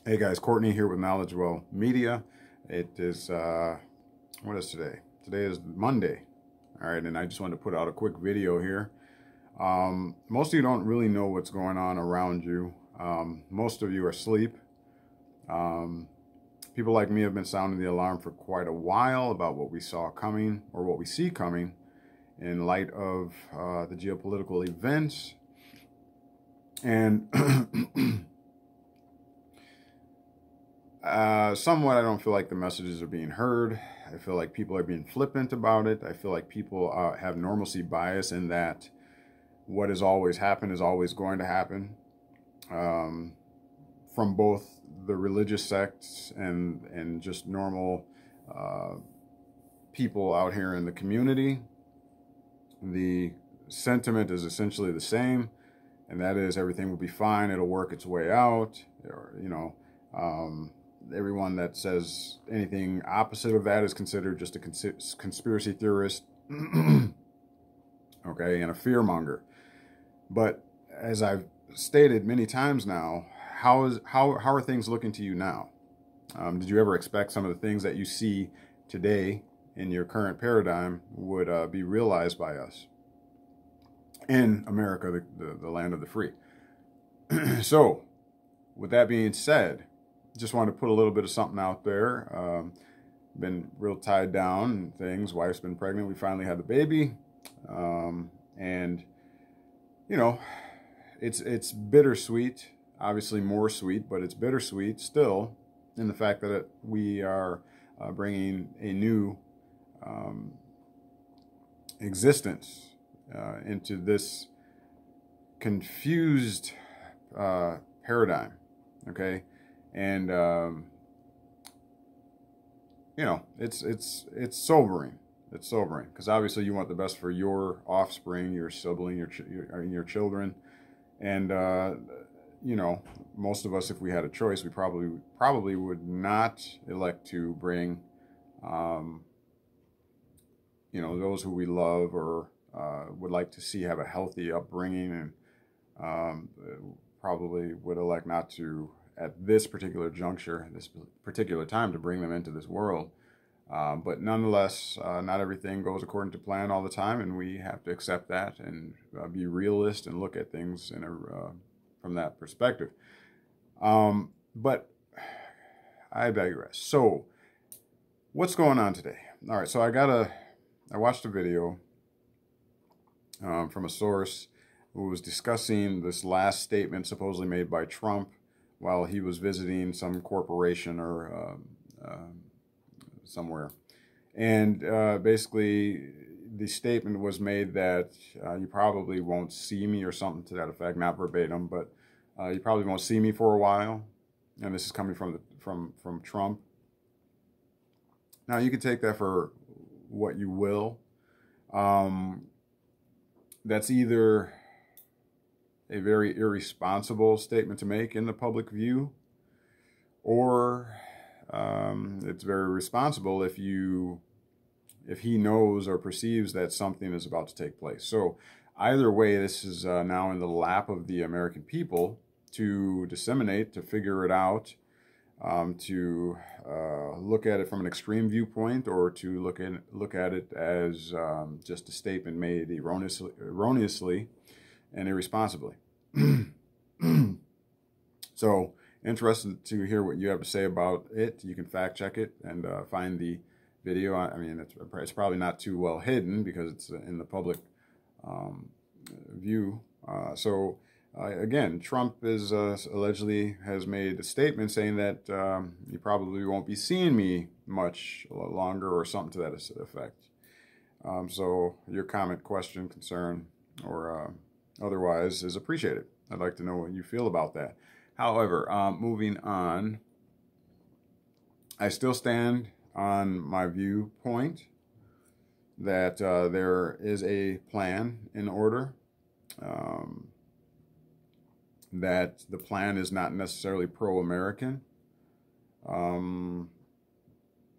Hey guys, Courtney here with Knowledge Well Media. It is, what is today? Today is Monday. All right, and I just wanted to put out a quick video here. Most of you don't really know what's going on around you. Most of you are asleep. Um, People like me have been sounding the alarm for quite a while about what we saw coming or what we see coming in light of the geopolitical events. And somewhat, I don't feel like the messages are being heard. I feel like people are being flippant about it. I feel like people have normalcy bias in that what has always happened is always going to happen, from both the religious sects and just normal uh, people out here in the community. The sentiment is essentially the same, and that is everything will be fine. It'll work its way out. Or, everyone that says anything opposite of that is considered just a conspiracy theorist, okay, and a fearmonger. But as I've stated many times now, how are things looking to you now? Did you ever expect some of the things that you see today in your current paradigm would be realized by us in America, the land of the free? So, with that being said, just wanted to put a little bit of something out there. Been real tied down and things. Wife's been pregnant. We finally had the baby, and you know, it's bittersweet. Obviously, more sweet, but it's bittersweet still in the fact that we are bringing a new existence into this confused paradigm. Okay, and it's sobering. It's sobering because obviously you want the best for your offspring, your sibling, your children, and most of us, if we had a choice, we probably would not elect to bring those who we love or would like to see have a healthy upbringing, and probably would elect not to at this particular juncture, this particular time, to bring them into this world. But nonetheless, not everything goes according to plan all the time, and we have to accept that and be realist and look at things from that perspective. But I digress. So, what's going on today? All right, so I watched a video from a source who was discussing this last statement supposedly made by Trump while he was visiting some corporation or somewhere. And basically, the statement was made that you probably won't see me, or something to that effect, not verbatim, but you probably won't see me for a while. And this is coming from Trump. Now, you can take that for what you will. That's either a very irresponsible statement to make in the public view, or it's very responsible if he knows or perceives that something is about to take place. So either way, this is now in the lap of the American people to disseminate, to figure it out, to look at it from an extreme viewpoint, or to look at it as just a statement made erroneously and irresponsibly. So, interested to hear what you have to say about it. You can fact check it and find the video. I mean, it's probably not too well hidden because it's in the public view. Again, Trump is allegedly has made a statement saying that you probably won't be seeing me much longer, or something to that effect. So your comment, question, concern, or otherwise is appreciated. I'd like to know what you feel about that. However, moving on, I still stand on my viewpoint that there is a plan in order, that the plan is not necessarily pro-American,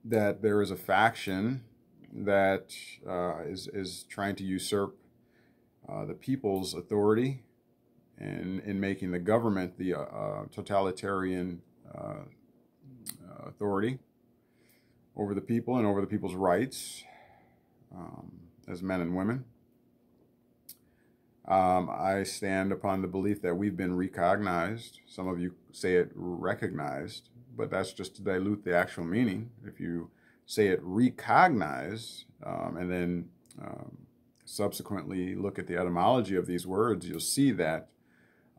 that there is a faction that is trying to usurp the people's authority in making the government the totalitarian authority over the people and over the people's rights as men and women. I stand upon the belief that we've been recognized. Some of you say it recognized, but that's just to dilute the actual meaning. If you say it recognized and then subsequently look at the etymology of these words, you'll see that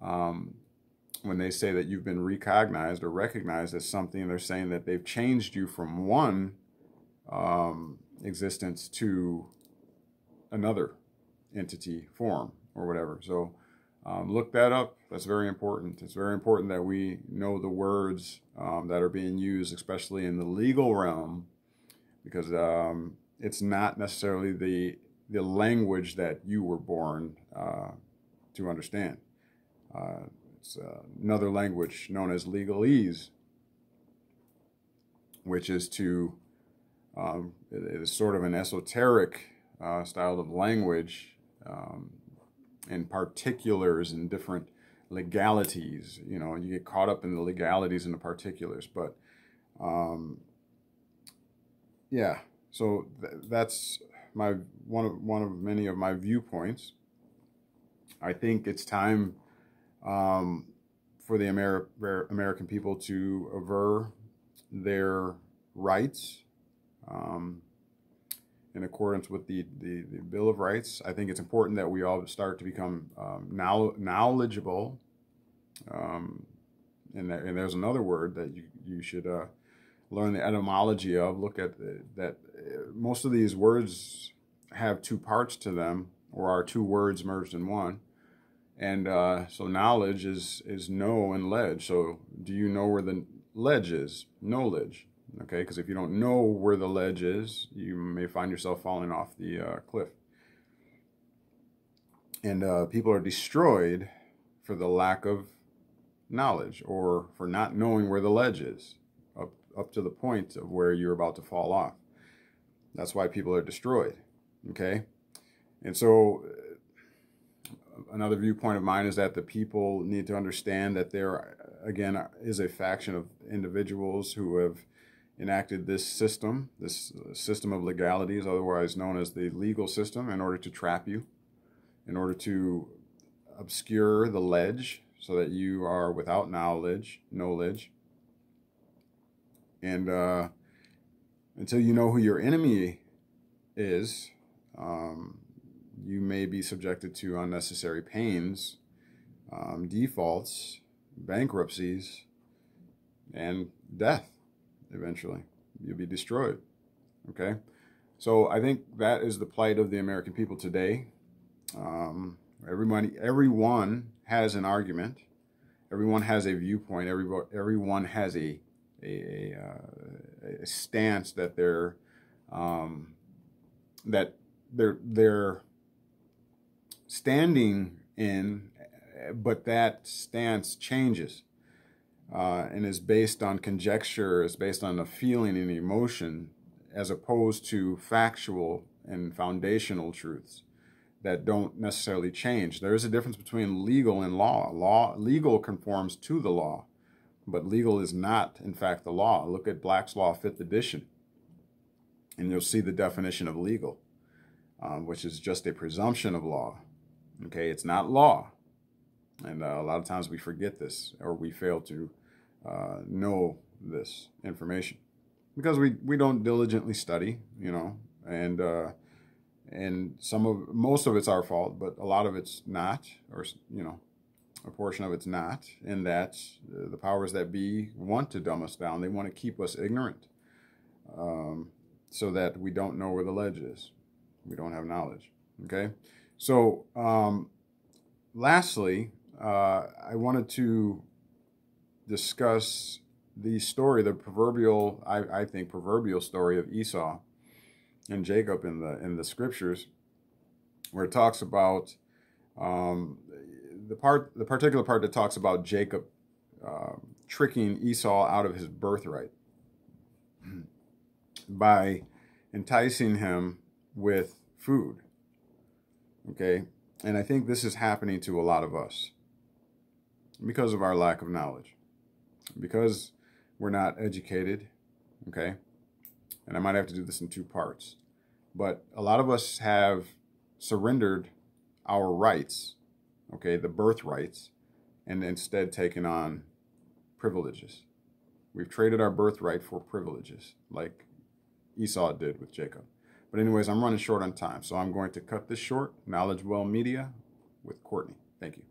when they say that you've been recognized or recognized as something, they're saying that they've changed you from one existence to another entity, form, or whatever. So look that up. That's very important. It's very important that we know the words that are being used, especially in the legal realm, because it's not necessarily the language that you were born to understand. It's another language known as legalese, which is it is sort of an esoteric style of language and particulars and different legalities. You know, you get caught up in the legalities and the particulars. But yeah, so that's my one of many of my viewpoints. I think it's time for the American people to aver their rights in accordance with the Bill of Rights. I think it's important that we all start to become knowledgeable. And there's another word that you should learn the etymology of. Look at that. Most of these words have two parts to them, or are two words merged in one. And so knowledge is know and ledge. So do you know where the ledge is? Knowledge. Okay, because if you don't know where the ledge is, you may find yourself falling off the cliff. And people are destroyed for the lack of knowledge, or for not knowing where the ledge is, up to the point of where you're about to fall off. That's why people are destroyed. Okay, and so another viewpoint of mine is that the people need to understand that there, again, is a faction of individuals who have enacted this system of legalities, otherwise known as the legal system, in order to trap you, in order to obscure the ledge so that you are without knowledge. And until you know who your enemy is, you may be subjected to unnecessary pains, defaults, bankruptcies, and death. Eventually, you'll be destroyed. Okay, so I think that is the plight of the American people today. Everyone has an argument. Everyone has a viewpoint. Everyone has a stance that they're standing in, but that stance changes. And is based on conjecture, is based on a feeling and emotion, as opposed to factual and foundational truths that don't necessarily change. There is a difference between legal and law. Legal conforms to the law, but legal is not, in fact, the law. Look at Black's Law 5th edition, and you'll see the definition of legal, which is just a presumption of law. Okay, it's not law. And a lot of times we forget this, or we fail to know this information because we don't diligently study, you know, and most of it's our fault, but a lot of it's not, or, you know, a portion of it's not, in that the powers that be want to dumb us down. They want to keep us ignorant, so that we don't know where the ledge is. We don't have knowledge. Okay, so lastly, I wanted to discuss the story, the proverbial, I think, proverbial story of Esau and Jacob in the scriptures, where it talks about the particular part that talks about Jacob tricking Esau out of his birthright by enticing him with food. Okay, and I think this is happening to a lot of us because of our lack of knowledge. Because we're not educated, okay? And I might have to do this in two parts. But a lot of us have surrendered our rights, okay, the birth rights, and instead taken on privileges. We've traded our birthright for privileges, like Esau did with Jacob. But anyways, I'm running short on time, so I'm going to cut this short. Knowledge Well Media with Courtney. Thank you.